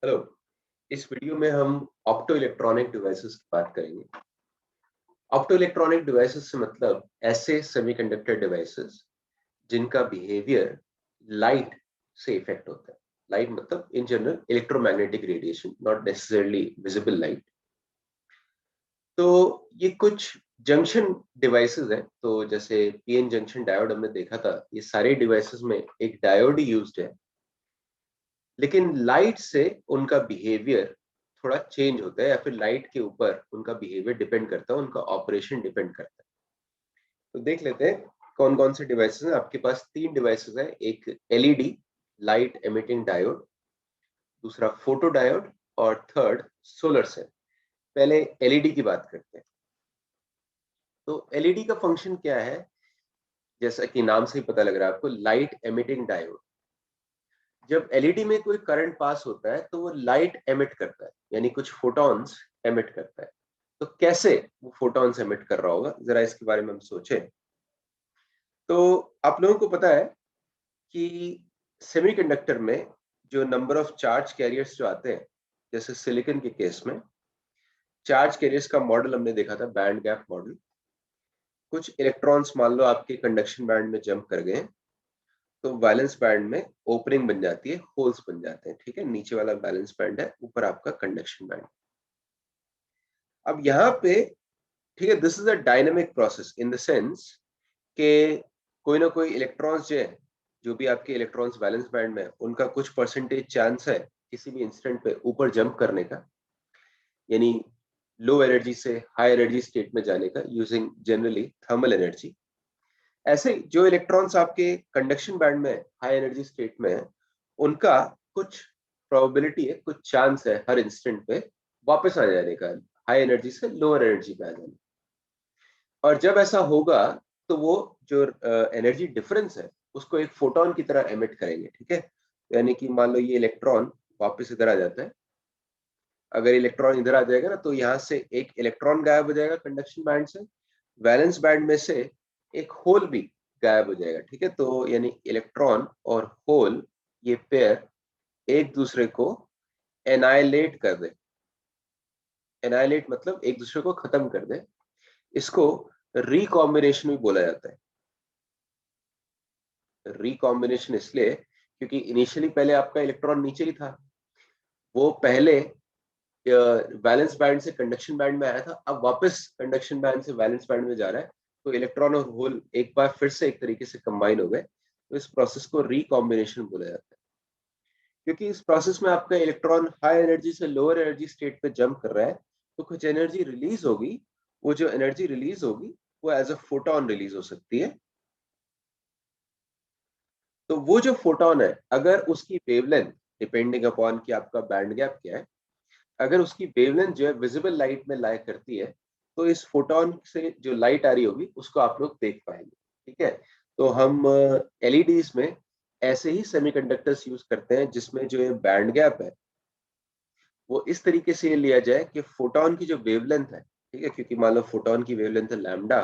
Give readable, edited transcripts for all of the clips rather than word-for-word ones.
Hello. इस video में हम ऑप्टो इलेक्ट्रॉनिक डिवाइसेस की बात करेंगे। ऑप्टो इलेक्ट्रॉनिक डिवाइसेस से मतलब ऐसे सेमीकंडक्टर डिवाइसेस जिनका बिहेवियर लाइट से इफेक्ट होता है। लाइट मतलब in general electromagnetic radiation, not necessarily visible light. तो ये कुछ जंक्शन डिवाइसेस हैं। तो जैसे पीएन जंक्शन डायोड हमने देखा था, ये सारे डिवाइसेस में एक डायोड ही यूज्ड है, लेकिन लाइट से उनका बिहेवियर थोड़ा चेंज होता है, या फिर लाइट के ऊपर उनका बिहेवियर डिपेंड करता है, उनका ऑपरेशन डिपेंड करता है। तो देख लेते हैं कौन कौन से डिवाइसेस हैं। आपके पास तीन डिवाइसेस हैं, एक एलईडी लाइट एमिटिंग डायोड, दूसरा फोटो डायोड, और थर्ड सोलर सेल। पहले एलईडी की बात करते हैं। तो एलईडी का फंक्शन क्या है? जैसा कि नाम से ही पता लग रहा है आपको, लाइट एमिटिंग डायोड। जब एलईडी में कोई करंट पास होता है तो वो लाइट एमिट करता है, यानी कुछ फोटॉन्स एमिट करता है। तो कैसे वो फोटॉन्स एमिट कर रहा होगा, जरा इसके बारे में हम सोचें। तो आप लोगों को पता है कि सेमीकंडक्टर में जो नंबर ऑफ चार्ज कैरियर्स जो आते हैं, जैसे सिलिकॉन के केस में चार्ज कैरियर्स का मॉडल हमने देखा था, बैंड गैप मॉडल। कुछ इलेक्ट्रॉन्स मान लो आपके कंडक्शन बैंड में जंप कर गए, तो वैलेंस बैंड में ओपनिंग बन जाती है, होल्स बन जाते हैं। ठीक है, नीचे वाला वैलेंस बैंड है, ऊपर आपका कंडक्शन बैंड। अब यहाँ पे ठीक है, this is a dynamic process in the sense के कोई ना कोई इलेक्ट्रॉन्स जो है, जो भी आपके इलेक्ट्रॉन्स वैलेंस बैंड में है, उनका कुछ परसेंटेज चांस है किसी भी इंस्टेंट पे ऊपर जंप करने का, यानी लो एनर्जी से हाई एनर्जी स्टेट में जाने का, यूजिंग जनरली थर्मल एनर्जी। ऐसे ही जो इलेक्ट्रॉन्स आपके कंडक्शन बैंड में हाई एनर्जी स्टेट में है, उनका कुछ प्रोबेबिलिटी है, कुछ चांस है हर इंस्टेंट पे वापस आ जाने का, हाई एनर्जी से लोअर एनर्जी पे आ जाने। और जब ऐसा होगा तो वो जो एनर्जी डिफरेंस है उसको एक फोटोन की तरह एमिट करेंगे। ठीक है, यानी कि मान लो ये इलेक्ट्रॉन वापस इधर आ जाता है। अगर इलेक्ट्रॉन इधर आ जाएगा ना, तो यहाँ से एक इलेक्ट्रॉन गायब हो जाएगा कंडक्शन बैंड से, वैलेंस बैंड में से एक होल भी गायब हो जाएगा। ठीक है, तो यानी इलेक्ट्रॉन और होल, ये पेयर एक दूसरे को एनाइलेट कर दे। एनाइलेट मतलब एक दूसरे को खत्म कर दे। इसको रिकॉम्बिनेशन भी बोला जाता है। रिकॉम्बिनेशन इसलिए क्योंकि इनिशियली पहले आपका इलेक्ट्रॉन नीचे ही था, वो पहले वैलेंस बैंड से कंडक्शन बैंड में आया था, अब वापस कंडक्शन बैंड से वैलेंस बैंड में जा रहा है। तो इलेक्ट्रॉन और होल एक बार फिर से एक तरीके से कंबाइन हो गए, तो इस प्रोसेस को रिकॉम्बिनेशन बोला जाता है। क्योंकि इस प्रोसेस में आपका इलेक्ट्रॉन हाई एनर्जी से लोअर एनर्जी स्टेट पे जंप कर रहा है, तो कुछ एनर्जी रिलीज होगी। वो जो एनर्जी रिलीज होगी वो एज अ फोटोन रिलीज हो सकती है। तो वो जो फोटोन है, अगर उसकी वेवलेंथ, डिपेंडिंग अपॉन कि आपका बैंड गैप क्या है, अगर उसकी वेवलेंथ जो है विजिबल लाइट में लाया करती है, तो इस फोटोन से जो लाइट आ रही होगी उसको आप लोग देख पाएंगे। ठीक है, तो हम एलईडीज में ऐसे ही सेमीकंडक्टर्स यूज करते हैं जिसमें जो ये बैंड गैप है वो इस तरीके से लिया जाए कि फोटोन की जो वेवलेंथ है, ठीक है, क्योंकि मान लो फोटोन की वेवलेंथ है लैम्डा,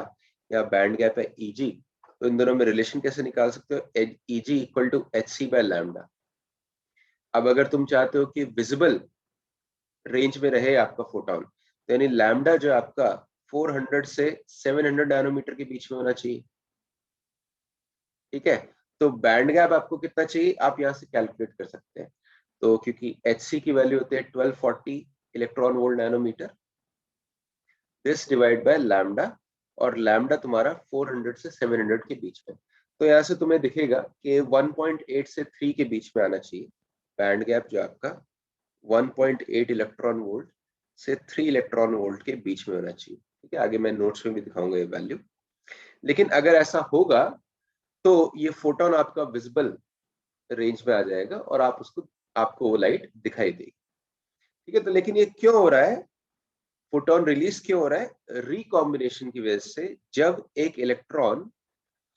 या बैंड गैप है ईजी, तो इन दोनों में रिलेशन कैसे निकाल सकते हो? E G equal to H C by lambda. अब अगर तुम चाहते हो कि विजिबल रेंज में रहे आपका फोटोन, तो यानी लैम्डा जो है आपका 400 से 700 नैनोमीटर के बीच में होना चाहिए। ठीक है, तो बैंड गैप आपको कितना चाहिए आप यहाँ से कैलकुलेट कर सकते हैं। तो क्योंकि एच सी की वैल्यू होती है 1240 electron volt nanometre, this divide by lambda, और लैम्डा तुम्हारा 400 से 700 के बीच में। तो यहाँ से तुम्हें दिखेगा कि 1.8 से 3 के बीच में आना चाहिए बैंड गैप जो आपका, 1.8 इलेक्ट्रॉन वोल्ट से 3 इलेक्ट्रॉन वोल्ट के बीच में होना चाहिए। ठीक है, आगे मैं नोट्स में भी दिखाऊंगा ये वैल्यू। लेकिन अगर ऐसा होगा तो ये फोटोन आपका विजिबल रेंज में आ जाएगा और आप उसको, आपको वो लाइट दिखाई देगी। ठीक है, तो लेकिन ये क्यों हो रहा है? फोटोन रिलीज क्यों हो रहा है? रिकॉम्बिनेशन की वजह से। जब एक इलेक्ट्रॉन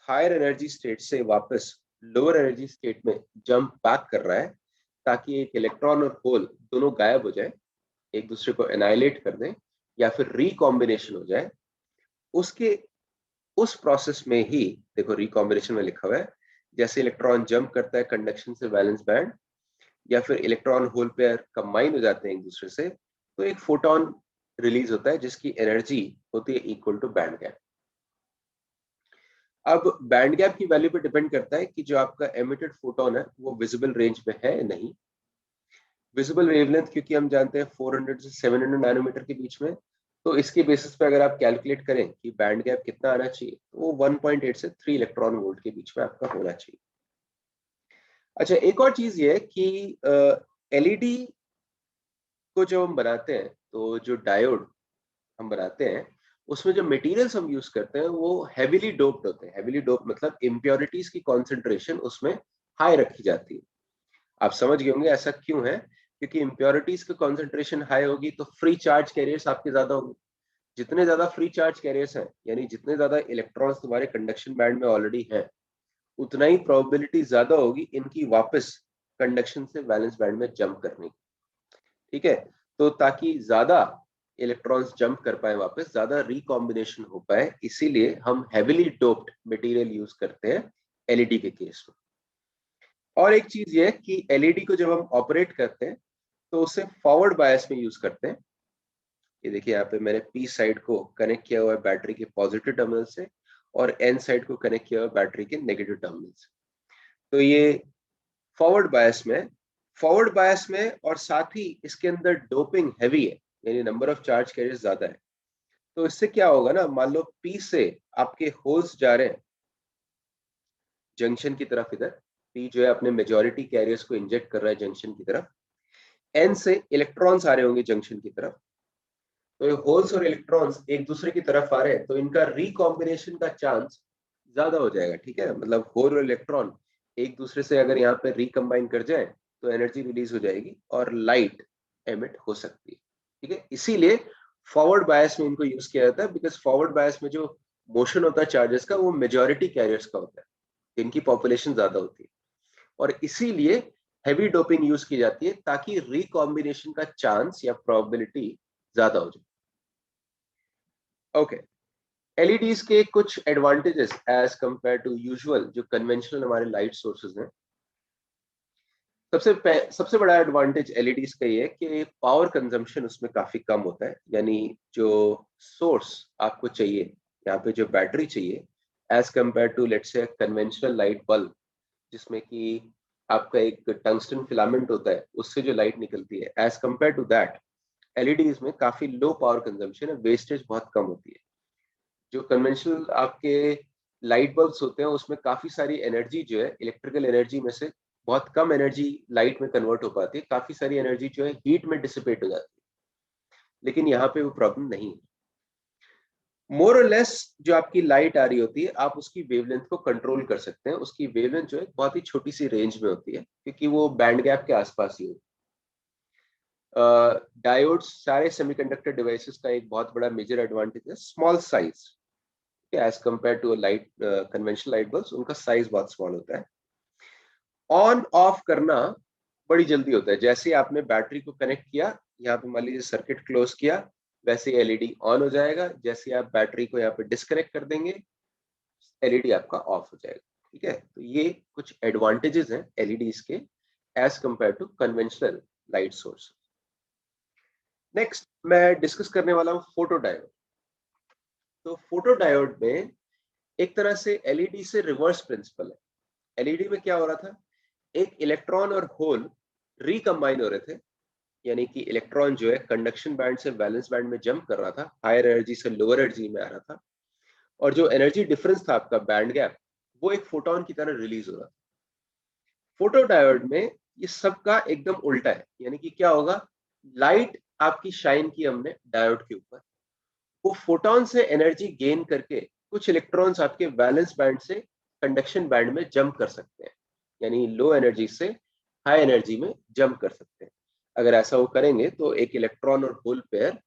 हायर एनर्जी स्टेट से वापस लोअर एनर्जी स्टेट में जंप बैक कर रहा है, ताकि एक इलेक्ट्रॉन और होल दोनों गायब हो जाए, एक दूसरे को एनाइलेट कर दें, या फिर रिकॉम्बिनेशन हो जाए, उसके उस प्रोसेस में ही, देखो रिकॉम्बिनेशन में लिखा हुआ है, जैसे इलेक्ट्रॉन जंप करता है कंडक्शन से वैलेंस बैंड, या फिर इलेक्ट्रॉन होल पेयर कंबाइन हो जाते हैं एक दूसरे से, तो एक फोटोन रिलीज होता है जिसकी एनर्जी होती है इक्वल टू बैंड गैप। अब बैंड गैप की वैल्यू पे डिपेंड करता है कि जो आपका एमिटेड फोटोन है वो विजिबल रेंज में है या नहीं। विजिबल वेवलेंथ क्योंकि हम जानते हैं 400 से 700 नैनोमीटर के बीच में, तो इसके बेसिस पे अगर आप कैलकुलेट करें कि बैंड गैप कितना आना चाहिए, तो वो 1.8 से 3 इलेक्ट्रॉन वोल्ट के बीच में आपका होना चाहिए। अच्छा, एक और चीज ये है कि एलईडी को जब हम बनाते हैं, तो जो डायोड हम बनाते हैं उसमें जो मटेरियल्स हम यूज करते हैं वो हेवीली डोप्ड होते हैं। हेवीली डोप मतलब इम्प्योरिटीज की कॉन्सेंट्रेशन उसमें हाई रखी जाती है। आप समझ गए होंगे ऐसा क्यों है, क्योंकि इम्प्योरिटीज की कॉन्सेंट्रेशन हाई होगी तो फ्री चार्ज कैरियर्स आपके ज्यादा होंगे। जितने ज्यादा फ्री चार्ज कैरियर्स हैं, यानी जितने ज्यादा इलेक्ट्रॉन्स तुम्हारे कंडक्शन बैंड में ऑलरेडी हैं, उतना ही प्रोबेबिलिटी ज्यादा होगी इनकी वापस कंडक्शन से वैलेंस बैंड में जंप करने की। ठीक है, तो ताकि ज्यादा इलेक्ट्रॉन्स जंप कर पाए वापस, ज्यादा रिकॉम्बिनेशन हो पाए, इसीलिए हम हेविली डोप्ड मटेरियल यूज करते हैं एलईडी के केस में। और एक चीज ये है कि एलईडी को जब हम ऑपरेट करते हैं तो उसे फॉरवर्ड बायस में यूज करते हैं। ये देखिए यहाँ पे मैंने पी साइड को कनेक्ट किया हुआ है बैटरी के पॉजिटिव टर्मिनल से, और एन साइड को कनेक्ट किया हुआ है बैटरी के नेगेटिव टर्मिनल से। तो ये फॉरवर्ड बायस में, और साथ ही इसके अंदर डोपिंग हैवी है, यानी नंबर ऑफ चार्ज कैरियर्स ज्यादा है। तो इससे क्या होगा ना, मान लो पी से आपके होल्स जा रहे हैं जंक्शन की तरफ, इधर पी जो है अपने मेजॉरिटी कैरियर्स को इंजेक्ट कर रहा है जंक्शन की तरफ, एन से इलेक्ट्रॉन्स आ रहे होंगे जंक्शन की तरफ। तो ये होल्स और इलेक्ट्रॉन्स एक दूसरे की तरफ आ रहे हैं, तो इनका रिकॉम्बिनेशन का चांस ज्यादा हो जाएगा। ठीक है, मतलब होल और इलेक्ट्रॉन एक दूसरे से अगर यहाँ पे रिकम्बाइन कर जाए तो एनर्जी रिलीज हो जाएगी और लाइट एमिट हो सकती है। ठीक है, इसीलिए फॉरवर्ड बायस में इनको यूज किया जाता है, बिकॉज फॉरवर्ड बायस में जो मोशन होता है चार्जेस का वो मेजोरिटी कैरियर्स का होता है, जिनकी पॉपुलेशन ज्यादा होती है, और इसीलिए हैवी डोपिंग यूज की जाती है ताकि रिकॉम्बिनेशन का चांस या प्रोबेबिलिटी ज्यादा हो जाए। ओके, एलईडीज के कुछ advantages as compare to usual जो कन्वेंशनल हमारे लाइट सोर्सेज हैं। सबसे बड़ा एडवांटेज एलईडीज का ये है कि पावर कंजम्पशन उसमें काफी कम होता है। यानी जो सोर्स आपको चाहिए, यहाँ पे जो बैटरी चाहिए, as compare to let's say conventional light bulb, जिसमें कि आपका एक टंगस्टन फिलामेंट होता है, उससे जो लाइट निकलती है, as compare to that LEDs में काफी लो पावर कंजम्पशन है, वेस्टेज बहुत कम होती है। जो कन्वेंशनल आपके लाइट बल्ब्स होते हैं उसमें काफी सारी एनर्जी जो है इलेक्ट्रिकल एनर्जी में से बहुत कम एनर्जी लाइट में कन्वर्ट हो पाती है, काफी सारी एनर्जी जो है हीट में डिसिपेट हो जाती है। लेकिन यहाँ पे वो प्रॉब्लम नहीं है। मोर और लेस जो आपकी लाइट आ रही होती है, आप उसकी वेवलेंथ को कंट्रोल कर सकते हैं। उसकी वेवलेंथ जो है बहुत ही छोटी सी रेंज में होती है, क्योंकि वो बैंड गैप के आसपास ही होती है। डायोड्स सारे सेमीकंडक्टर डिवाइसेस का एक बहुत बड़ा मेजर एडवांटेज है small size. As compare to light conventional light bulbs, उनका साइज बहुत स्मॉल होता है। ऑन ऑफ करना बड़ी जल्दी होता है। जैसे ही आपने बैटरी को कनेक्ट किया, यहाँ पे मान लीजिए सर्किट क्लोज किया, वैसे ही एलईडी ऑन हो जाएगा। जैसे ही आप बैटरी को यहाँ पे डिस्कनेक्ट कर देंगे, एलईडी आपका ऑफ हो जाएगा। ठीक है, तो ये कुछ एडवांटेजेस हैं एलईडीज के as compare to conventional light source. Next मैं डिस्कस करने वाला हूँ फोटो डायोड। तो फोटो डायोड में एक तरह से एलईडी से रिवर्स प्रिंसिपल है। एलईडी में क्या हो रहा था, एक इलेक्ट्रॉन और होल रिकम्बाइन हो रहे थे, यानी कि इलेक्ट्रॉन जो है कंडक्शन बैंड से वैलेंस बैंड में जंप कर रहा था, हायर एनर्जी से लोअर एनर्जी में आ रहा था, और जो एनर्जी डिफरेंस था आपका बैंड गैप, वो एक फोटोन की तरह रिलीज हो रहा था। फोटो डायोड में ये सबका एकदम उल्टा है। यानी कि क्या होगा, लाइट आपकी शाइन की हमने डायोड के ऊपर, वो फोटोन से एनर्जी गेन करके कुछ इलेक्ट्रॉन्स आपके वैलेंस बैंड से कंडक्शन बैंड में जंप कर सकते हैं, यानी लो एनर्जी से हाई एनर्जी में जंप कर सकते हैं। अगर ऐसा वो करेंगे तो एक इलेक्ट्रॉन और होल पेयर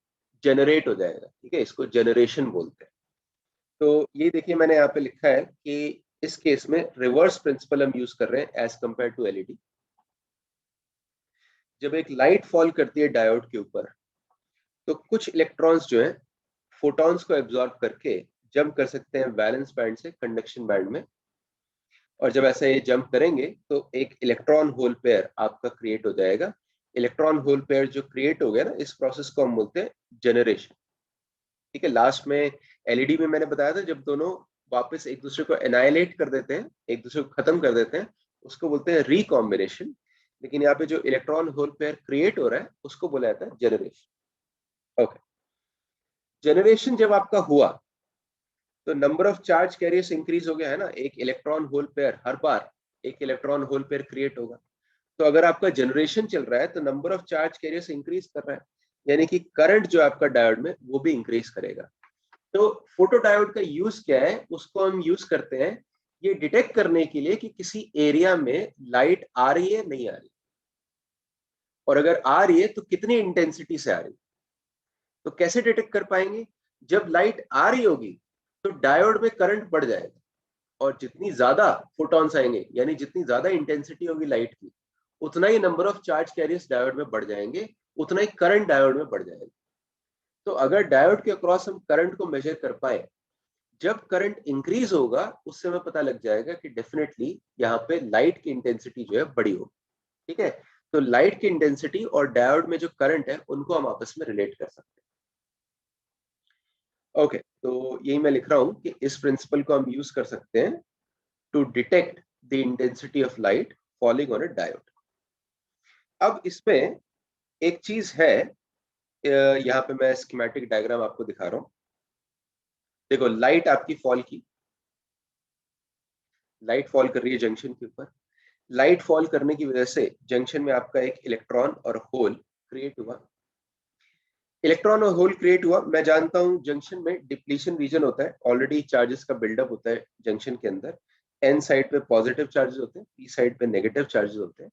जनरेट हो जाएगा। ठीक है, इसको जनरेशन बोलते हैं। तो ये देखिए मैंने यहाँ पे लिखा है कि इस केस में रिवर्स प्रिंसिपल हम यूज कर रहे हैं एज कंपेयर टू एलईडी। जब एक लाइट फॉल करती है डायोड के ऊपर, तो कुछ इलेक्ट्रॉन्स जो है फोटॉन्स को एब्जॉर्ब करके जंप कर सकते हैं वैलेंस बैंड से कंडक्शन बैंड में, और जब ऐसा ये जंप करेंगे तो एक इलेक्ट्रॉन होल पेयर आपका क्रिएट हो जाएगा। इलेक्ट्रॉन होल पेयर जो क्रिएट हो गया ना, इस प्रोसेस को हम बोलते हैं जनरेशन। ठीक है, लास्ट में एलईडी में मैंने बताया था जब दोनों वापस एक दूसरे को एनाइलेट कर देते हैं, एक दूसरे को खत्म कर देते हैं, उसको बोलते हैं रिकॉम्बिनेशन। लेकिन यहाँ पे जो इलेक्ट्रॉन होल पेयर क्रिएट हो रहा है उसको बोला जाता है जनरेशन। ओके, जनरेशन जब आपका हुआ तो number of charge carriers increase हो गया है ना, एक इलेक्ट्रॉन होल पेयर हर बार एक इलेक्ट्रॉन होल पेयर क्रिएट होगा। तो अगर आपका जनरेशन चल रहा है तो number of charge carriers increase कर रहा है, यानी कि करंट जो आपका डायोड में वो भी इंक्रीज करेगा। तो फोटो डायोड का यूज क्या है, उसको हम यूज करते हैं ये डिटेक्ट करने के लिए कि किसी एरिया में लाइट आ रही है नहीं आ रही, और अगर आ रही है तो कितनी इंटेंसिटी से आ रही है। तो कैसे डिटेक्ट कर पाएंगे, जब लाइट आ रही होगी तो डायोड में करंट बढ़ जाएगा, और जितनी ज्यादा फोटॉन्स आएंगे यानी जितनी ज्यादा इंटेंसिटी होगी लाइट की, उतना ही number of charge carriers diode में बढ़ जाएंगे, उतना ही करंट डायोड में बढ़ जाएगा। तो अगर डायोड के अक्रॉस हम करंट को मेजर कर पाए, जब करंट इंक्रीज होगा उससे हमें पता लग जाएगा कि डेफिनेटली यहाँ पे लाइट की इंटेंसिटी जो है बड़ी होगी। ठीक है, तो लाइट की इंटेंसिटी और डायोड में जो करंट है उनको हम आपस में रिलेट कर सकते हैं। ओके, तो यही मैं लिख रहा हूं कि इस प्रिंसिपल को हम यूज कर सकते हैं to detect the intensity of light falling on a diode. अब इसमें एक चीज है, यहाँ पे मैं स्कीमेटिक डायग्राम आपको दिखा रहा हूँ। देखो, लाइट आपकी फॉल की, लाइट फॉल कर रही है जंक्शन के ऊपर। लाइट फॉल करने की वजह से जंक्शन में आपका एक इलेक्ट्रॉन और होल क्रिएट हुआ। इलेक्ट्रॉन और होल क्रिएट हुआ, मैं जानता हूं जंक्शन में डिप्लीशन रीजन होता है, ऑलरेडी चार्जेस का बिल्डअप होता है जंक्शन के अंदर। एन साइड पे पॉजिटिव चार्जेस होते हैं, पी साइड पे नेगेटिव चार्जेस होते हैं।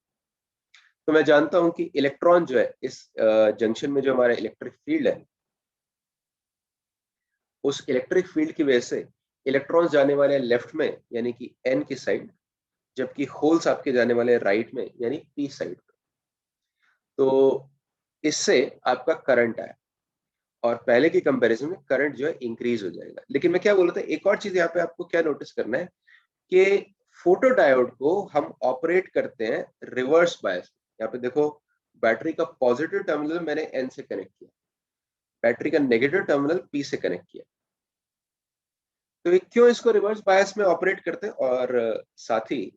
तो मैं जानता हूं कि इलेक्ट्रॉन जो है इस जंक्शन में जो हमारा इलेक्ट्रिक फील्ड है, उस इलेक्ट्रिक फील्ड की वजह से इलेक्ट्रॉन्स जाने वाले हैं लेफ्ट में यानी कि एन की साइड, जबकि होल्स आपके जाने वाले हैं राइट में यानी पी साइड पे। तो इससे आपका करंट आया, और पहले की कंपैरिजन में करंट जो है इंक्रीज हो जाएगा। लेकिन मैं क्या बोल रहा था, एक और चीज यहाँ पे आपको क्या नोटिस करना है कि फोटो डायोड को हम ऑपरेट करते हैं रिवर्स बायस। यहाँ पे देखो, बैटरी का पॉजिटिव टर्मिनल मैंने एन से कनेक्ट किया, बैटरी का नेगेटिव टर्मिनल पी से कनेक्ट किया। तो ये क्यों इसको रिवर्स बायस में ऑपरेट करते हैं, और साथ ही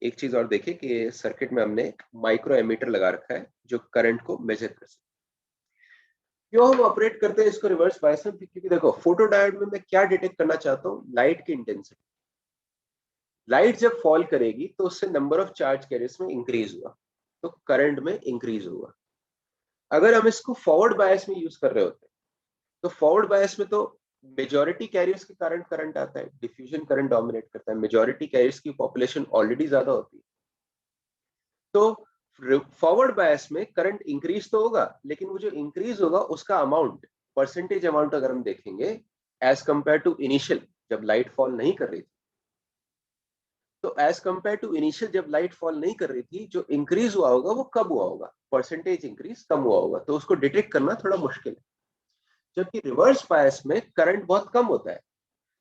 एक चीज और देखिए कि सर्किट में हमने एक माइक्रो एमीटर लगा रखा है जो करंट को मेजर कर सकता है। क्यों हम ऑपरेट करते हैं इसको रिवर्स बायस में, क्योंकि देखो फोटो डायोड में मैं क्या डिटेक्ट करना चाहता हूँ, लाइट की इंटेंसिटी। लाइट जब फॉल करेगी तो उससे नंबर ऑफ चार्ज कैरियर्स में इंक्रीज हुआ, तो करंट में इंक्रीज हुआ। अगर हम इसको फॉरवर्ड बायस में यूज कर रहे होते तो फॉरवर्ड बायस में तो मेजॉरिटी कैरियर्स के कारण करंट आता है, डिफ्यूजन करंट डोमिनेट करता है, मेजॉरिटी कैरियर्स की पॉपुलेशन ऑलरेडी ज्यादा होती है। तो फॉरवर्ड बायस में करंट इंक्रीज तो होगा, लेकिन वो जो इंक्रीज होगा उसका अमाउंट, परसेंटेज अमाउंट अगर हम देखेंगे एज कंपेयर टू इनिशियल, जब लाइट फॉल नहीं कर रही थी, तो एज कंपेयर टू इनिशियल जब लाइट फॉल नहीं कर रही थी, जो इंक्रीज हुआ होगा वो कब हुआ होगा, परसेंटेज इंक्रीज कम हुआ होगा, तो उसको डिटेक्ट करना थोड़ा मुश्किल है। जबकि रिवर्स बायस में करंट बहुत कम होता है,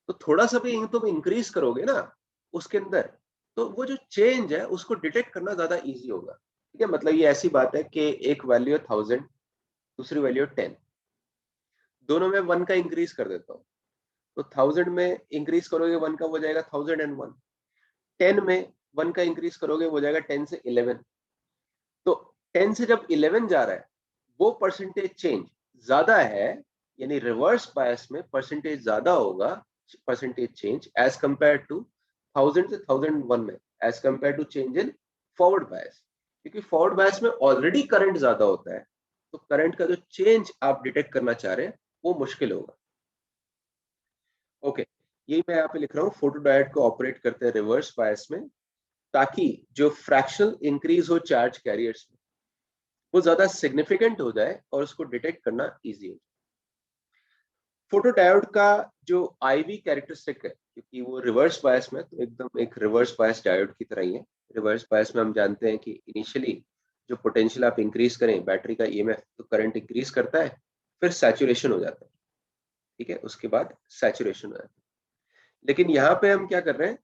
तो थोड़ा सा भी तुम इंक्रीज करोगे ना उसके अंदर, तो वो जो चेंज है उसको डिटेक्ट करना ज्यादा इजी होगा। ठीक है, मतलब ये ऐसी बात है कि एक वैल्यू है 1000, दूसरी वैल्यू है 10, दोनों में 1 का इंक्रीज कर देता हूँ, तो 1000 में इंक्रीज करोगे 1 का हो जाएगा 1001, 10 में 1 का इंक्रीज करोगे हो जाएगा 10 से 11। तो 10 से जब 11 जा रहा है, वो परसेंटेज चेंज ज्यादा है, यानी रिवर्स बायस में परसेंटेज ज्यादा होगा, percentage change as compare to 1000 से 1001 में, as compare to change in forward bias. क्योंकि फॉरवर्ड बायस में ऑलरेडी करंट ज्यादा होता है, तो करंट का जो चेंज आप डिटेक्ट करना चाह रहे हैं वो मुश्किल होगा। ओके, यही मैं यहाँ पे लिख रहा हूँ, फोटो डायोड को ऑपरेट करते हैं रिवर्स बायस में, ताकि जो फ्रैक्शनल इंक्रीज हो चार्ज कैरियर्स में वो ज्यादा सिग्निफिकेंट हो जाए और उसको डिटेक्ट करना इजी हो जाए। फोटो डायोड का जो आईवी कैरेक्टरिस्टिक है, क्योंकि वो रिवर्स बायस में, तो एकदम एक रिवर्स बायस डायोड की तरह ही है। रिवर्स बायस में हम जानते हैं कि इनिशियली जो पोटेंशियल आप इंक्रीज करें बैटरी का ईएमएफ, तो करंट इंक्रीज करता है, फिर सैचुरेशन हो जाता है। ठीक है, उसके बाद सैचुरेशन हो जाता है। लेकिन यहाँ पे हम क्या कर रहे हैं,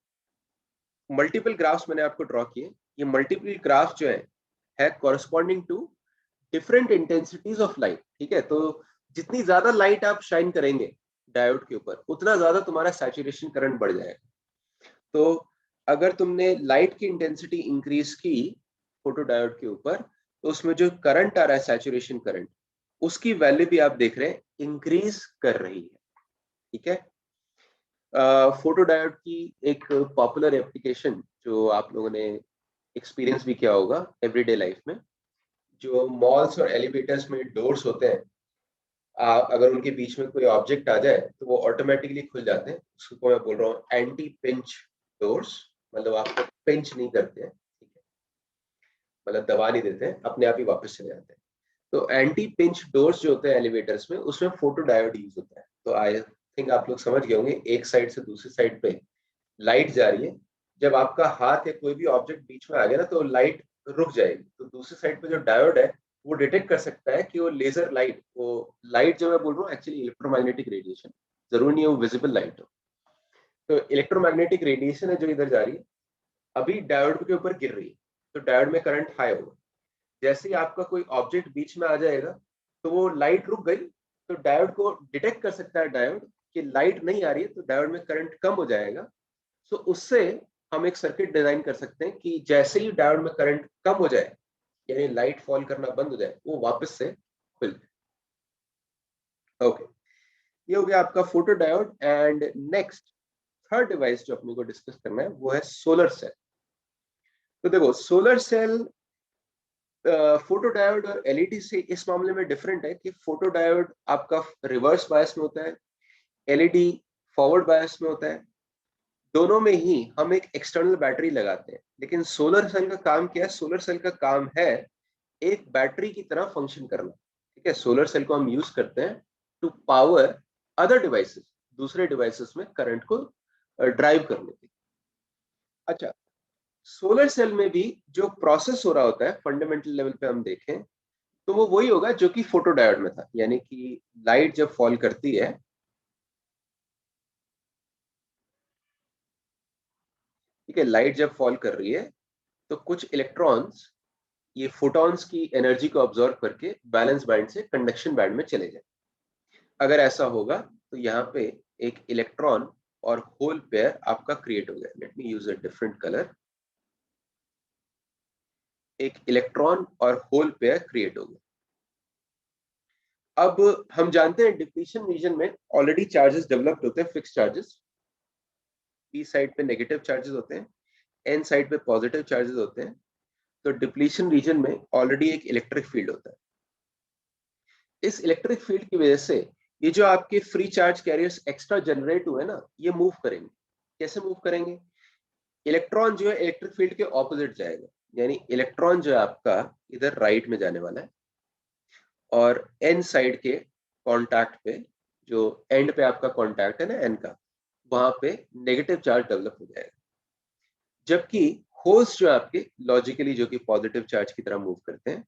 मल्टीपल ग्राफ्स मैंने आपको ड्रॉ किए। ये मल्टीपल ग्राफ जो है corresponding to different intensities of light. ठीक है, तो जितनी ज्यादा लाइट आप शाइन करेंगे डायोड के ऊपर, उतना ज्यादा तुम्हारा सैचुरेशन करंट बढ़ जाएगा। तो अगर तुमने लाइट की इंटेंसिटी इंक्रीज की फोटो डायोड के ऊपर, तो उसमें जो करंट आ रहा है सैचुरेशन करंट, उसकी वैल्यू भी आप देख रहे हैं इंक्रीज कर रही है। ठीक है, फोटो डायोड की एक पॉपुलर एप्लीकेशन जो आप लोगों ने एक्सपीरियंस भी किया होगा एवरीडे लाइफ में, जो मॉल्स और एलिवेटर्स में डोर्स होते हैं, अगर उनके बीच में कोई ऑब्जेक्ट आ जाए तो वो ऑटोमेटिकली खुल जाते हैं। उसको मैं बोल रहा हूँ एंटी पिंच डोर्स, मतलब आपको पिंच नहीं करते हैं, ठीक है, मतलब दबा नहीं देते हैं, अपने आप ही वापस चले जाते हैं। तो एंटी पिंच डोर्स जो होते हैं एलिवेटर्स में, उसमें फोटो डायोड यूज होता है। तो आई थिंक आप लोग समझ गए होंगे, एक साइड से दूसरी साइड पे लाइट जा रही है, जब आपका हाथ या कोई भी ऑब्जेक्ट बीच में आ गया ना, तो लाइट रुक जाएगी। तो दूसरी साइड पे जो डायोड है वो डिटेक्ट कर सकता है कि वो लेजर लाइट, वो लाइट जो मैं बोल रहा हूँ एक्चुअली इलेक्ट्रोमैग्नेटिक रेडिएशन, जरूरी नहीं है वो विजिबल लाइट हो। तो इलेक्ट्रोमैग्नेटिक रेडिएशन है जो इधर जा रही है, अभी डायोड के ऊपर गिर रही है, तो डायोड में करंट हाई होगा। जैसे ही आपका कोई ऑब्जेक्ट बीच में आ जाएगा, तो वो लाइट रुक गई, तो डायोड को डिटेक्ट कर सकता है डायोड कि लाइट नहीं आ रही है, तो डायोड में करंट कम हो जाएगा। सो उससे हम एक सर्किट डिजाइन कर सकते हैं कि जैसे ही डायोड में करंट कम हो जाए, यानी लाइट फॉल करना बंद हो जाए, वो वापस से खुल जाए। ओके, ये हो गया आपका photo diode. And next third device जो अपने को डिस्कस करना है वो है सोलर सेल। तो देखो, सोलर सेल फोटो डायोड और एलईडी से इस मामले में डिफरेंट है कि फोटो डायोड आपका रिवर्स बायस में होता है, एलईडी फॉरवर्ड बायस में होता है। दोनों में ही हम एक एक्सटर्नल बैटरी लगाते हैं, लेकिन सोलर सेल का काम क्या है? सोलर सेल का काम है एक बैटरी की तरह फंक्शन करना। ठीक है, सोलर सेल को हम यूज करते हैं टू पावर अदर डिवाइसेस, दूसरे डिवाइसेस में करंट को ड्राइव करने के लिए। अच्छा, सोलर सेल में भी जो प्रोसेस हो रहा होता है फंडामेंटल लेवल पे हम देखें, तो वो वही होगा जो कि फोटो डायोड में था। यानी कि लाइट जब फॉल करती है, ठीक है, लाइट जब फॉल कर रही है, तो कुछ इलेक्ट्रॉन्स ये फोटॉन्स की एनर्जी को ऑब्जॉर्व करके बैलेंस बैंड से कंडक्शन बैंड में चले जाए। अगर ऐसा होगा तो यहाँ पे एक इलेक्ट्रॉन और होल पेयर आपका क्रिएट हो गया। Let me use a different colour. एक इलेक्ट्रॉन और होल पेयर क्रिएट हो गया। अब हम जानते हैं डिप्लीशन रीजन में ऑलरेडी चार्जेस डेवलप्ड होते हैं, फिक्स चार्जेस। पी साइड पे नेगेटिव चार्जेस होते हैं, एन साइड पे पॉजिटिव चार्जेस होते हैं। तो डिप्लीशन रीजन में ऑलरेडी एक इलेक्ट्रिक फील्ड होता है। इस इलेक्ट्रिक फील्ड की वजह से ये जो आपके free charge carriers extra generate हुए ना, ये मूव करेंगे। कैसे मूव करेंगे? इलेक्ट्रॉन जो है इलेक्ट्रिक फील्ड के ऑपोजिट जाएगा, यानी इलेक्ट्रॉन जो है आपका इधर राइट में जाने वाला है, और एन साइड के कॉन्टैक्ट पे, जो एंड पे आपका कॉन्टैक्ट है ना एन का, वहां पे नेगेटिव चार्ज डेवलप हो जाएगा। जबकि होल्स जो आपके लॉजिकली जो कि पॉजिटिव चार्ज की तरह मूव करते हैं,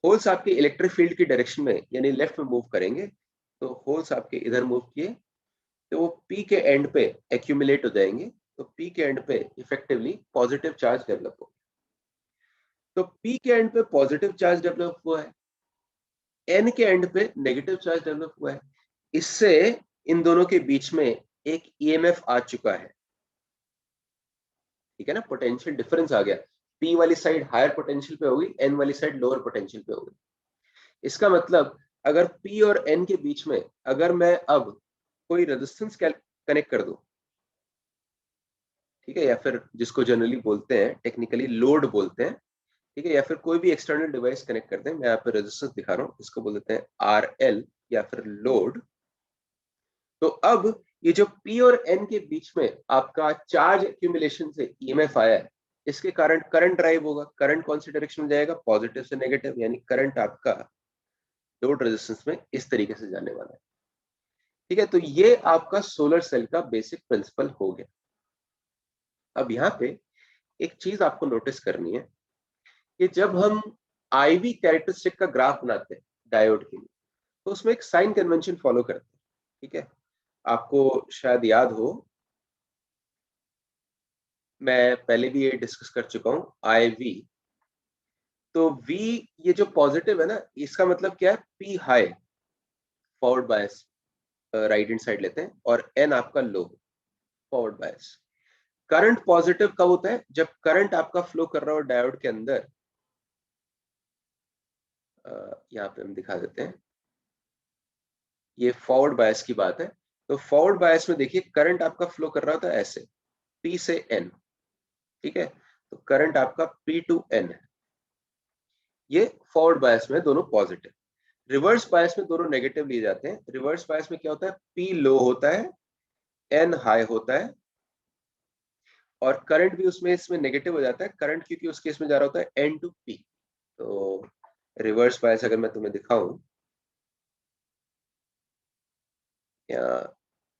होल्स आपके इलेक्ट्रिक फील्ड की डायरेक्शन में यानी लेफ्ट में मूव करेंगे। तो होल्स आपके इधर मूव किए, तो वो पी के एंड पे एक्यूमुलेट हो जाएंगे। तो पी के एंड पे इफेक्टिवली पॉजिटिव चार्ज डेवलप हो। तो पी के एंड पे पॉजिटिव चार्ज डेवलप हुआ है, एन के एंड पे नेगेटिव चार्ज डेवलप हुआ है। इससे इन दोनों के बीच में एक ईएमएफ आ चुका है। ठीक है ना, पोटेंशियल डिफरेंस आ गया। पी वाली साइड हायर पोटेंशियल पे होगी, एन वाली साइड लोअर पोटेंशियल पे होगी। इसका मतलब अगर पी और एन के बीच में अगर मैं अब कोई रेजिस्टेंस कनेक्ट कर दूं, ठीक है, या फिर जिसको जनरली बोलते हैं टेक्निकली लोड बोलते हैं, ठीक है, या फिर कोई भी एक्सटर्नल डिवाइस कनेक्ट करते हैं, मैं यहाँ पे रेजिस्टेंस दिखा रहा हूँ, इसको बोल देते हैं आर एल या फिर लोड। तो अब ये जो पी और एन के बीच में आपका चार्ज एक्यूमुलेशन से ईएमएफ आया है, इसके कारण करंट ड्राइव होगा। करंट कौन सी डायरेक्शन में जाएगा? पॉजिटिव से नेगेटिव, यानी करंट आपका लोड रेजिस्टेंस में इस तरीके से जाने वाला है। ठीक है, तो ये आपका सोलर सेल का बेसिक प्रिंसिपल हो गया। अब यहाँ पे एक चीज आपको नोटिस करनी है कि जब हम आईवी कैरेक्टरिस्टिक का ग्राफ बनाते हैं डायोड के लिए, तो उसमें एक साइन कन्वेंशन फॉलो करते हैं। ठीक है, आपको शायद याद हो मैं पहले भी ये डिस्कस कर चुका हूँ, आई वी। तो V ये जो पॉजिटिव है ना, इसका मतलब क्या है, P high forward bias right hand side लेते हैं, और N आपका लो फॉरवर्ड बायस। करंट पॉजिटिव कब होता है, जब करंट आपका फ्लो कर रहा हो डायोड के अंदर। यहाँ पे हम दिखा देते हैं, ये फॉरवर्ड बायस की बात है। तो फॉरवर्ड बायस में देखिए करंट आपका फ्लो कर रहा होता है ऐसे, P से N, ठीक है। तो करंट आपका P टू N है, ये फॉरवर्ड बायस में दोनों पॉजिटिव। रिवर्स बायस में दोनों नेगेटिव लिए जाते हैं। रिवर्स बायस में क्या होता है, P लो होता है, N हाई होता है, और करंट भी उसमें इसमें नेगेटिव हो जाता है करंट, क्योंकि उस केस में जा रहा होता है N टू P। तो रिवर्स बायस अगर मैं तुम्हें दिखाऊं, या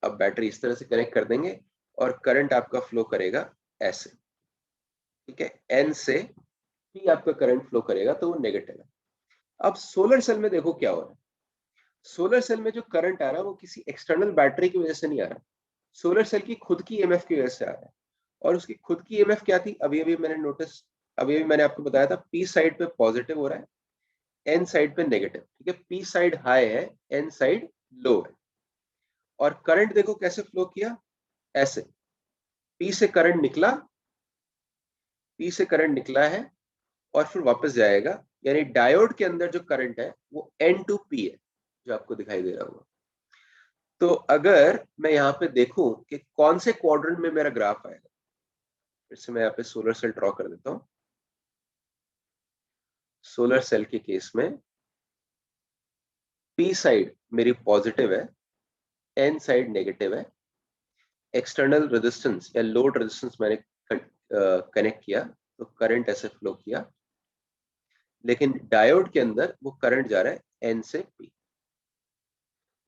अब बैटरी इस तरह से कनेक्ट कर देंगे और करंट आपका फ्लो करेगा ऐसे, ठीक है। N से P आपका करंट फ्लो करेगा, तो वो नेगेटिव है। अब सोलर सेल में देखो क्या हो रहा है। सोलर सेल में जो करंट आ रहा है वो किसी एक्सटर्नल बैटरी की वजह से नहीं आ रहा, सोलर सेल की खुद की ईएमएफ की वजह से आ रहा है। और उसकी खुद की ईएमएफ क्या थी, अभी अभी मैंने नोटिस, अभी अभी मैंने आपको बताया था, पी साइड पे पॉजिटिव हो रहा है, एन साइड पे नेगेटिव, ठीक है। पी साइड हाई है, एन साइड लो है। और करंट देखो कैसे फ्लो किया, ऐसे पी से करंट निकला, पी से करंट निकला है और फिर वापस जाएगा, यानी डायोड के अंदर जो करंट है वो एन टू पी है, जो आपको दिखाई दे रहा होगा। तो अगर मैं यहाँ पे देखूं कि कौन से क्वाड्रेंट में मेरा ग्राफ आएगा, फिर से मैं यहाँ पे सोलर सेल ड्रॉ कर देता हूँ। सोलर सेल के केस में पी साइड मेरी पॉजिटिव है, एन साइड नेगेटिव है। एक्सटर्नल रेजिस्टेंस या लोड रेजिस्टेंस मैंने कनेक्ट किया, तो करंट ऐसे फ्लो किया, लेकिन डायोड के अंदर वो करंट जा रहा है एन से पी।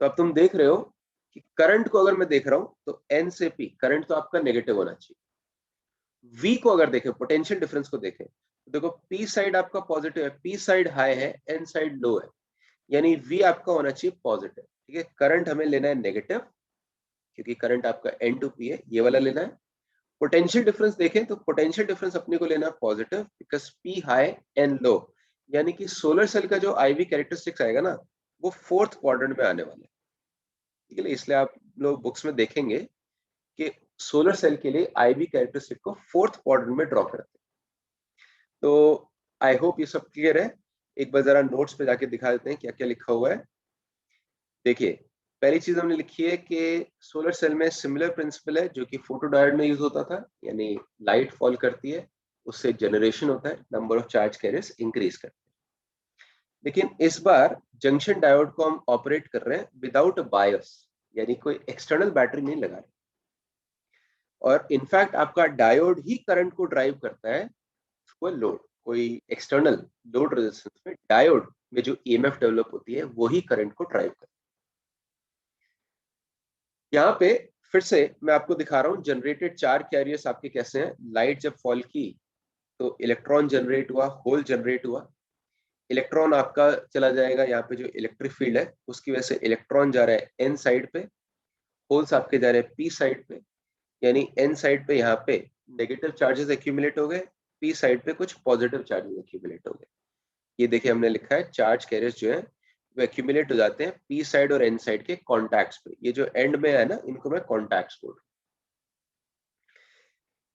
तो अब तुम देख रहे हो कि करंट को अगर मैं देख रहा हूं तो एन से पी करंट तो आपका नेगेटिव होना चाहिए। वी को अगर देखें, पोटेंशियल डिफरेंस को देखें, तो देखो पी साइड आपका पॉजिटिव है, पी साइड हाई है, एन साइड लो है, यानी वी आपका होना चाहिए पॉजिटिव, ठीक है। करंट हमें लेना है नेगेटिव, क्योंकि करंट आपका एन टू पी है, ये वाला लेना है। पोटेंशियल डिफरेंस देखें तो पोटेंशियल डिफरेंस अपने को लेना है positive, because P high N low, यानी कि सोलर सेल का जो आईवी कैरेक्टरिस्टिक्स आएगा ना, वो फोर्थ क्वाड्रेंट में आने वाला है, ठीक है। इसलिए आप लोग बुक्स में देखेंगे कि सोलर सेल के लिए आईवी कैरेक्टरिस्टिक को फोर्थ क्वाड्रेंट में ड्रॉ करते हैं। तो आई होप ये सब क्लियर है। एक बार जरा नोट्स पे जाके दिखा देते हैं क्या क्या लिखा हुआ है। देखिए, पहली चीज हमने लिखी है कि सोलर सेल में सिमिलर प्रिंसिपल है जो कि फोटोडायोड में यूज होता था, यानी लाइट फॉल करती है, उससे जनरेशन होता है, number of charge carriers increase करते हैं। लेकिन इस बार जंक्शन डायोड को हम ऑपरेट कर रहे हैं विदाउट बायस, यानी कोई एक्सटर्नल बैटरी नहीं लगा रहे, और इनफैक्ट आपका डायोड ही करंट को ड्राइव करता है थ्रू लोड। कोई एक्सटर्नल लोड रेजिस्टेंस में डायोड में जो ईएमएफ डेवलप होती है वही करंट को ड्राइव करता है। यहाँ पे फिर से मैं आपको दिखा रहा हूँ जनरेटेड चार कैरियर्स आपके कैसे हैं। लाइट जब फॉल की तो इलेक्ट्रॉन जनरेट हुआ, होल जनरेट हुआ। इलेक्ट्रॉन आपका चला जाएगा, यहाँ पे जो इलेक्ट्रिक फील्ड है उसकी वजह से इलेक्ट्रॉन जा रहा है एन साइड पे, होल्स आपके जा रहे हैं पी साइड पे, यानी एन साइड पे यहाँ पे नेगेटिव चार्जेस एक्यूमुलेट हो गए, पी साइड पे कुछ पॉजिटिव चार्जेस एक्यूमुलेट हो गए। ये देखिए हमने लिखा है चार्ज कैरियर्स जो है वो एक्यूमुलेट हो जाते हैं पी साइड और एन साइड के कॉन्टैक्ट्स पे। ये जो एंड में है ना, इनको मैं कॉन्टैक्ट्स बोल रहा हूँ।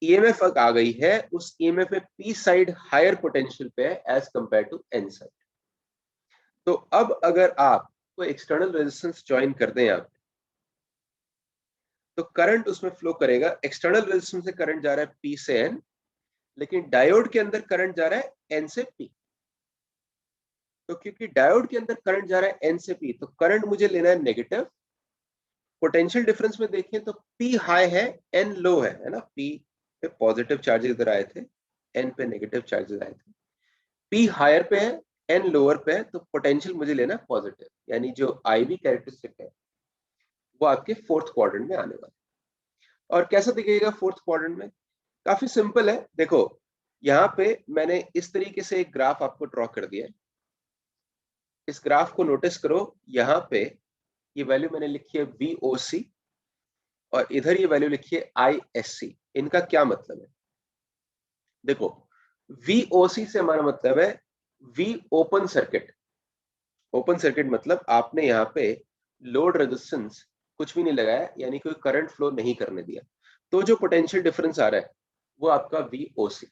ईएमएफ आ गई है, उस ईएमएफ में पी साइड हायर पोटेंशियल पे है as compare to N side. तो अब अगर आप कोई एक्सटर्नल रेजिस्टेंस ज्वाइन कर दें आप, तो करंट उसमें फ्लो करेगा। एक्सटर्नल रेजिस्टेंस से करंट जा रहा है पी से एन, लेकिन डायोड के अंदर करंट जा रहा है एन से पी। तो क्योंकि डायोड के अंदर करंट जा रहा है एन से पी, तो करंट मुझे लेना है नेगेटिव। पोटेंशियल डिफरेंस में देखें तो पी हाई है, एन लो है ना। पी पे पॉजिटिव चार्जेस इधर आए थे, एन पे नेगेटिव चार्जेस आए थे। पी हायर पे है, एन लोअर पे है, तो पोटेंशियल मुझे लेना है पॉजिटिव, यानी जो आईवी कैरेक्टरिस्टिक है वो आपके फोर्थ क्वाड्रेंट में आने वाला है। और कैसा दिखेगा फोर्थ क्वाड्रेंट में, काफी सिंपल है। देखो यहाँ पे मैंने इस तरीके से एक ग्राफ आपको ड्रॉ कर दिया है। इस ग्राफ को नोटिस करो, यहाँ पे ये वैल्यू मैंने लिखी है VOC, और इधर ये वैल्यू लिखी है ISC। इनका क्या मतलब है, देखो VOC से हमारा मतलब है V open circuit. Open circuit मतलब आपने यहाँ पे लोड रेजिस्टेंस कुछ भी नहीं लगाया, यानी कोई करंट फ्लो नहीं करने दिया, तो जो पोटेंशियल डिफरेंस आ रहा है वो आपका VOC।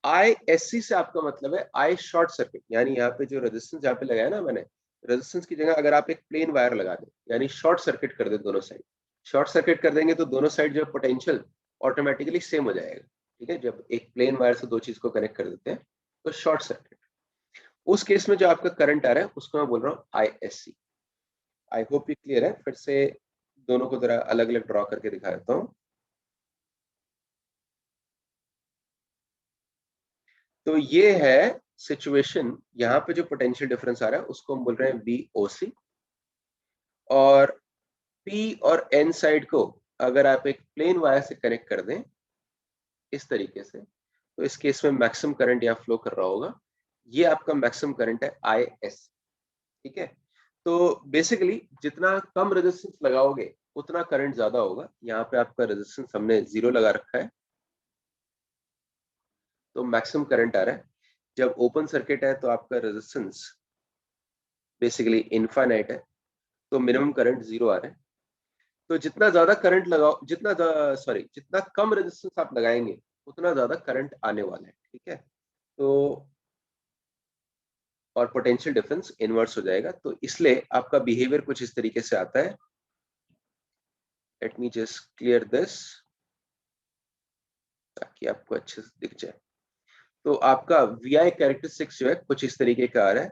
ISC से आपका मतलब है आई शॉर्ट सर्किट, यानी यहाँ पे जो रेजिस्टेंस यहाँ पे लगाया ना मैंने, रेजिस्टेंस की जगह अगर आप एक प्लेन वायर लगा दें, यानी शॉर्ट सर्किट कर दे दोनों साइड, शॉर्ट सर्किट कर देंगे तो दोनों साइड जो पोटेंशियल ऑटोमेटिकली सेम हो जाएगा। ठीक है, जब एक प्लेन वायर से दो चीज को कनेक्ट कर देते हैं तो शॉर्ट सर्किट। उस केस में जो आपका करंट आ रहा है उसको मैं बोल रहा हूँ ISC। आई होप ये क्लियर है। फिर से दोनों को जरा अलग अलग ड्रॉ करके दिखा देता हूँ। तो ये है सिचुएशन, यहाँ पे जो पोटेंशियल डिफरेंस आ रहा है उसको हम बोल रहे हैं VOC। और P और N साइड को अगर आप एक प्लेन वायर से कनेक्ट कर दें इस तरीके से, तो इस केस में मैक्सिमम करंट यहाँ फ्लो कर रहा होगा, ये आपका मैक्सिमम करंट है IS। ठीक है, तो बेसिकली जितना कम रेजिस्टेंस लगाओगे उतना करंट ज्यादा होगा। यहाँ पे आपका रेजिस्टेंस हमने 0 लगा रखा है, तो मैक्सिमम करंट आ रहा है। जब ओपन सर्किट है तो आपका रेजिस्टेंस बेसिकली इनफाइनाइट है, तो मिनिमम करंट 0 आ रहा है। तो जितना ज्यादा करंट लगाओ, जितना कम रेजिस्टेंस आप लगाएंगे उतना ज्यादा करंट आने वाला है। ठीक है, तो और पोटेंशियल डिफरेंस इनवर्स हो जाएगा, तो इसलिए आपका बिहेवियर कुछ इस तरीके से आता है। Let me just clear this ताकि आपको अच्छे से दिख जाए। तो आपका VI कैरेक्टरिस्टिक्स जो है कुछ इस तरीके का आ रहा है।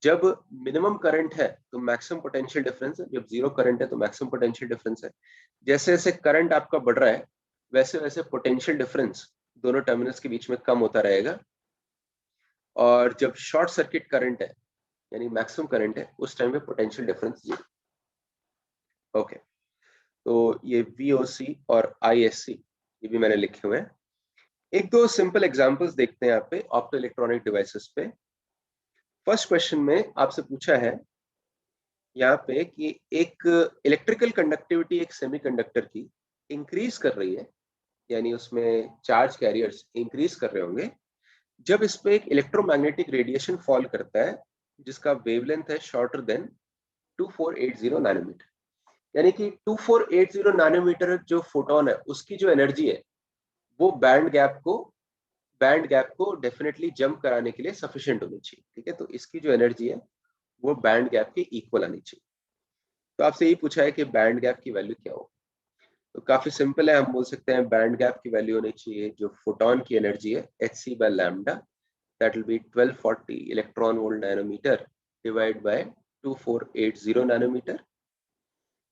जब मिनिमम करंट है तो मैक्सिमम पोटेंशियल डिफरेंस है, जब जीरो करंट है तो मैक्सिमम पोटेंशियल डिफरेंस है। जैसे जैसे करंट आपका बढ़ रहा है वैसे वैसे पोटेंशियल डिफरेंस दोनों टर्मिनल्स के बीच में कम होता रहेगा। और जब शॉर्ट सर्किट करंट है यानी मैक्सिमम करंट है उस टाइम पे पोटेंशियल डिफरेंस जीरो। ओके, तो ये VOC और ISC ये भी मैंने लिखे हुए हैं। एक दो सिंपल एग्जांपल्स देखते हैं यहाँ पे ऑप्टो इलेक्ट्रॉनिक डिवाइसेस पे। फर्स्ट क्वेश्चन में आपसे पूछा है यहाँ पे कि एक इलेक्ट्रिकल कंडक्टिविटी एक सेमीकंडक्टर की इंक्रीज कर रही है, यानी उसमें चार्ज कैरियर्स इंक्रीज कर रहे होंगे जब इस पे एक इलेक्ट्रोमैग्नेटिक रेडिएशन फॉल करता है जिसका वेवलेंथ है शॉर्टर देन 2480 नैनोमीटर। यानी कि 2480 नैनोमीटर जो फोटोन है उसकी जो एनर्जी है वो बैंड गैप को डेफिनेटली जंप कराने के लिए सफिशिएंट होनी चाहिए। ठीक है, तो इसकी जो एनर्जी है वो बैंड गैप के इक्वल आनी चाहिए। तो आपसे यही पूछा है कि बैंड गैप की वैल्यू क्या हो। तो काफी सिंपल है, हम बोल सकते हैं बैंड गैप की वैल्यू होनी चाहिए जो फोटोन की एनर्जी है hc/लैम्डा, that will be 1240 electron volt nanometre divide by 2480 nanometre.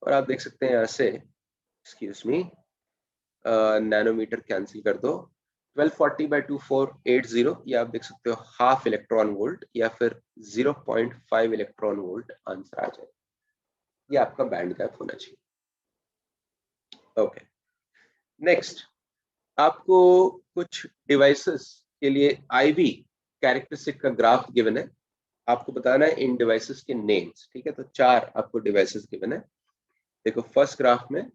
और आप देख सकते हैं यहाँ से, एक्सक्यूज मी, नैनोमीटर कैंसिल कर दो, 1240/2480 ये आप देख सकते हो हाफ इलेक्ट्रॉन वोल्ट या फिर 0.5 इलेक्ट्रॉन वोल्ट आंसर आ जाए। ये आपका बैंड गैप होना चाहिए। ओके, नेक्स्ट आपको कुछ डिवाइसेस के लिए IV कैरेक्टरिस्टिक का ग्राफ गिवन है, आपको बताना है इन डिवाइसेस के नेम्स। ठीक है, तो 4 आपको डिवाइसेस गिवन है। देखो फर्स्ट ग्राफ में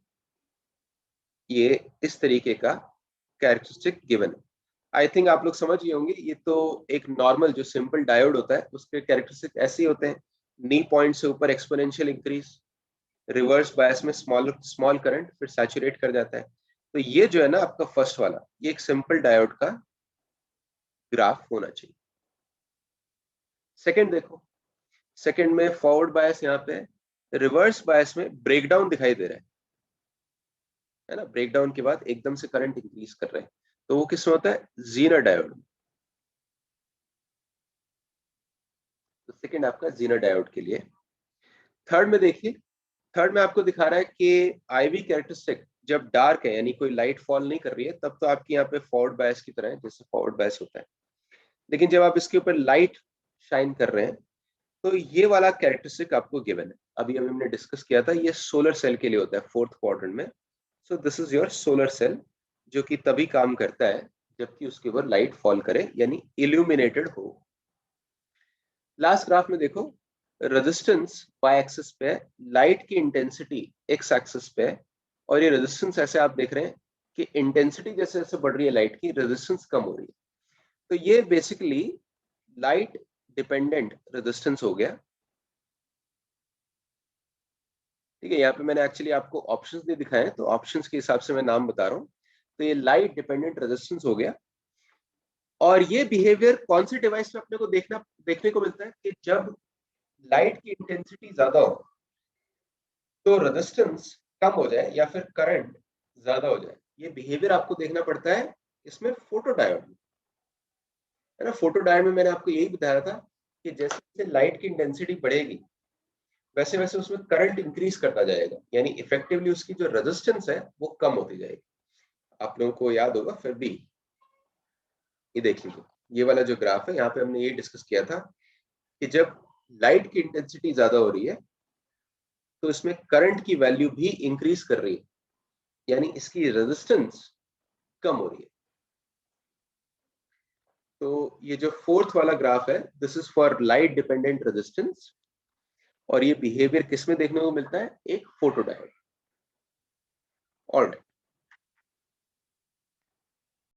ये इस तरीके का कैरेक्टरिस्टिक गिवन है। आई थिंक आप लोग समझ गए होंगे, ये तो एक नॉर्मल जो सिंपल डायोड होता है उसके कैरेक्टरिस्टिक ऐसे ही होते हैं। नी पॉइंट से ऊपर एक्सपोनेंशियल इंक्रीज, रिवर्स बायस में स्मॉल स्मॉल करंट, फिर सैचुरेट कर जाता है। तो ये जो है ना आपका फर्स्ट वाला, ये एक सिंपल डायोड का ग्राफ होना चाहिए। सेकंड देखो, सेकंड में फॉरवर्ड बायस यहाँ पे, रिवर्स बायस में ब्रेकडाउन दिखाई दे रहा है ना, ब्रेकडाउन के बाद एकदम से करंट इंक्रीज कर रहे हैं, तो वो किसमें होता है, जीनर डायोड में। तो सेकंड आपका जीनर डायोड के लिए। थर्ड में देखिए, थर्ड में आपको दिखा रहा है कि IV कैरेक्टरिस्टिक जब डार्क है यानी कोई लाइट फॉल नहीं कर रही है तब तो आपकी यहाँ पे फॉरवर्ड बायस की तरह है जैसे फॉरवर्ड बायस होता है। लेकिन जब आप इसके ऊपर लाइट शाइन कर रहे हैं तो ये वाला कैरेक्टरिस्टिक आपको गिवन है। अभी अभी हमने डिस्कस किया था, ये सोलर सेल के लिए होता है फोर्थ क्वाड्रेंट में। So this is your solar cell जो कि तभी काम करता है जबकि उसके ऊपर लाइट फॉल करे यानी इल्यूमिनेटेड हो। लास्ट ग्राफ में देखो, रेजिस्टेंस वाई एक्सिस पे है, लाइट की इंटेंसिटी एक्स एक्सिस पे है, और ये रेजिस्टेंस ऐसे आप देख रहे हैं कि इंटेंसिटी जैसे जैसे बढ़ रही है लाइट की, रेजिस्टेंस कम हो रही है। तो ये बेसिकली लाइट डिपेंडेंट रेजिस्टेंस हो गया। ठीक है, यहाँ पे मैंने एक्चुअली आपको ऑप्शंस नहीं दिखाए हैं, तो ऑप्शंस के हिसाब से मैं नाम बता रहा हूँ। तो ये लाइट डिपेंडेंट रेजिस्टेंस हो गया। और ये बिहेवियर कौन से डिवाइस में अपने को देखने को मिलता है कि जब लाइट की इंटेंसिटी ज्यादा हो तो रेजिस्टेंस कम हो जाए या फिर करंट ज्यादा हो जाए। ये बिहेवियर आपको देखना पड़ता है इसमें फोटो डायोड में, है ना। फोटो डायोड में मैंने आपको यही बताया था कि जैसे जैसे लाइट की इंटेंसिटी बढ़ेगी वैसे वैसे उसमें करंट इंक्रीज करता जाएगा, यानी इफेक्टिवली उसकी जो रेजिस्टेंस है वो कम होती जाएगी। आप लोगों को याद होगा फिर भी, ये देख लीजिए, ये वाला जो ग्राफ है यहाँ पे हमने ये डिस्कस किया था कि जब लाइट की इंटेंसिटी ज्यादा हो रही है तो इसमें करंट की वैल्यू भी इंक्रीज कर रही है, यानी इसकी रेजिस्टेंस कम हो रही है। तो ये जो फोर्थ वाला ग्राफ है, this is for light dependent resistance, और ये बिहेवियर किस में देखने को मिलता है, एक फोटो डायोड।